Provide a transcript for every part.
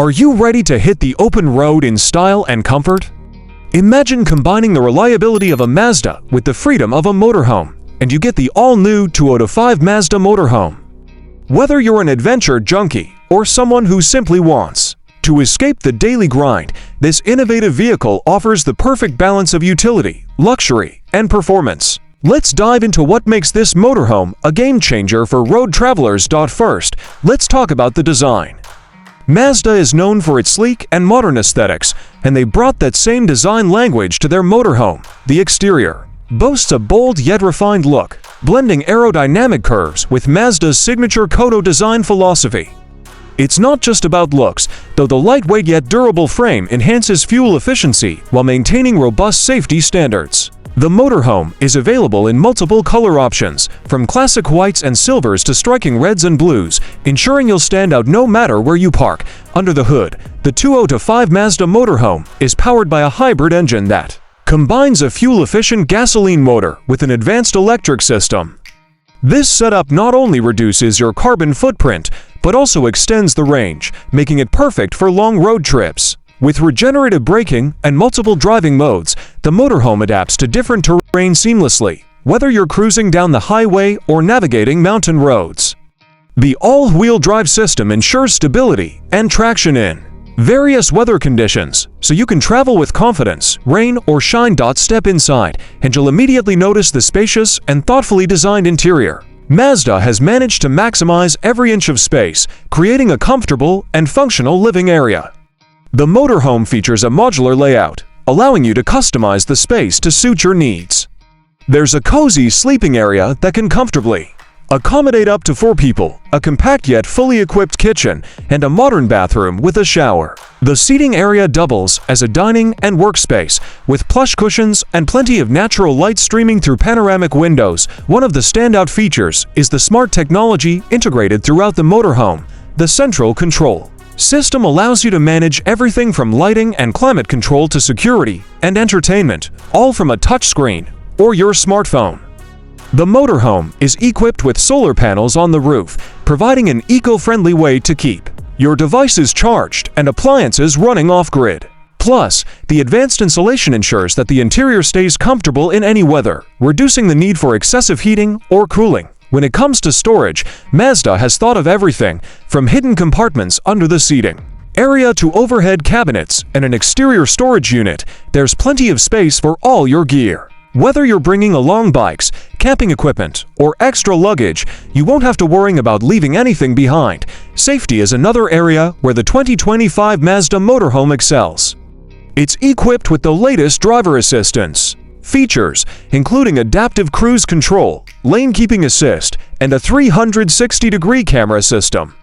Are you ready to hit the open road in style and comfort? Imagine combining the reliability of a Mazda with the freedom of a motorhome, and you get the all-new 2005 Mazda Motorhome. Whether you're an adventure junkie or someone who simply wants to escape the daily grind, this innovative vehicle offers the perfect balance of utility, luxury, and performance. Let's dive into what makes this motorhome a game-changer for road travelers. First, let's talk about the design. Mazda is known for its sleek and modern aesthetics, and they brought that same design language to their motorhome. The exterior boasts a bold yet refined look, blending aerodynamic curves with Mazda's signature Kodo design philosophy. It's not just about looks, though the lightweight yet durable frame enhances fuel efficiency while maintaining robust safety standards. The motorhome is available in multiple color options, from classic whites and silvers to striking reds and blues, ensuring you'll stand out no matter where you park. Under the hood, the 2005 Mazda Motorhome is powered by a hybrid engine that combines a fuel-efficient gasoline motor with an advanced electric system. This setup not only reduces your carbon footprint, but also extends the range, making it perfect for long road trips. With regenerative braking and multiple driving modes, the motorhome adapts to different terrain seamlessly, whether you're cruising down the highway or navigating mountain roads. The all-wheel drive system ensures stability and traction in various weather conditions, so you can travel with confidence, rain or shine. Step inside, and you'll immediately notice the spacious and thoughtfully designed interior. Mazda has managed to maximize every inch of space, creating a comfortable and functional living area. The motorhome features a modular layout, allowing you to customize the space to suit your needs. There's a cozy sleeping area that can comfortably accommodate up to 4 people, a compact yet fully equipped kitchen, and a modern bathroom with a shower. The seating area doubles as a dining and workspace, with plush cushions and plenty of natural light streaming through panoramic windows. One of the standout features is the smart technology integrated throughout the motorhome. The central control system allows you to manage everything from lighting and climate control to security and entertainment, all from a touchscreen or your smartphone. The motorhome is equipped with solar panels on the roof, providing an eco-friendly way to keep your devices charged and appliances running off-grid. Plus, the advanced insulation ensures that the interior stays comfortable in any weather, reducing the need for excessive heating or cooling. When it comes to storage, Mazda has thought of everything from hidden compartments under the seating area to overhead cabinets and an exterior storage unit. There's plenty of space for all your gear. Whether you're bringing along bikes, camping equipment, or extra luggage, you won't have to worry about leaving anything behind. Safety is another area where the 2025 Mazda Motorhome excels. It's equipped with the latest driver assistance features, including adaptive cruise control, lane keeping assist, and a 360-degree camera system.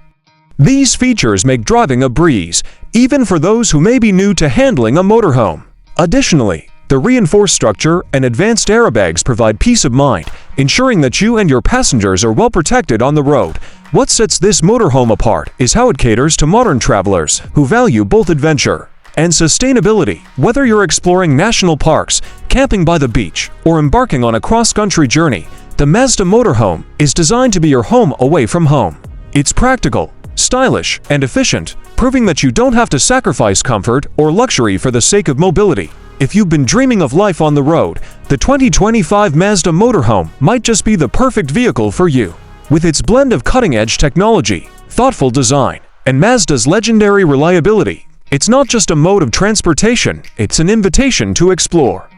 These features make driving a breeze, even for those who may be new to handling a motorhome. Additionally, the reinforced structure and advanced airbags provide peace of mind, ensuring that you and your passengers are well protected on the road. What sets this motorhome apart is how it caters to modern travelers who value both adventure and sustainability. Whether you're exploring national parks, camping by the beach, or embarking on a cross-country journey, the Mazda Motorhome is designed to be your home away from home. It's practical, stylish, and efficient, proving that you don't have to sacrifice comfort or luxury for the sake of mobility. If you've been dreaming of life on the road, the 2025 Mazda Motorhome might just be the perfect vehicle for you. With its blend of cutting-edge technology, thoughtful design, and Mazda's legendary reliability, it's not just a mode of transportation, it's an invitation to explore.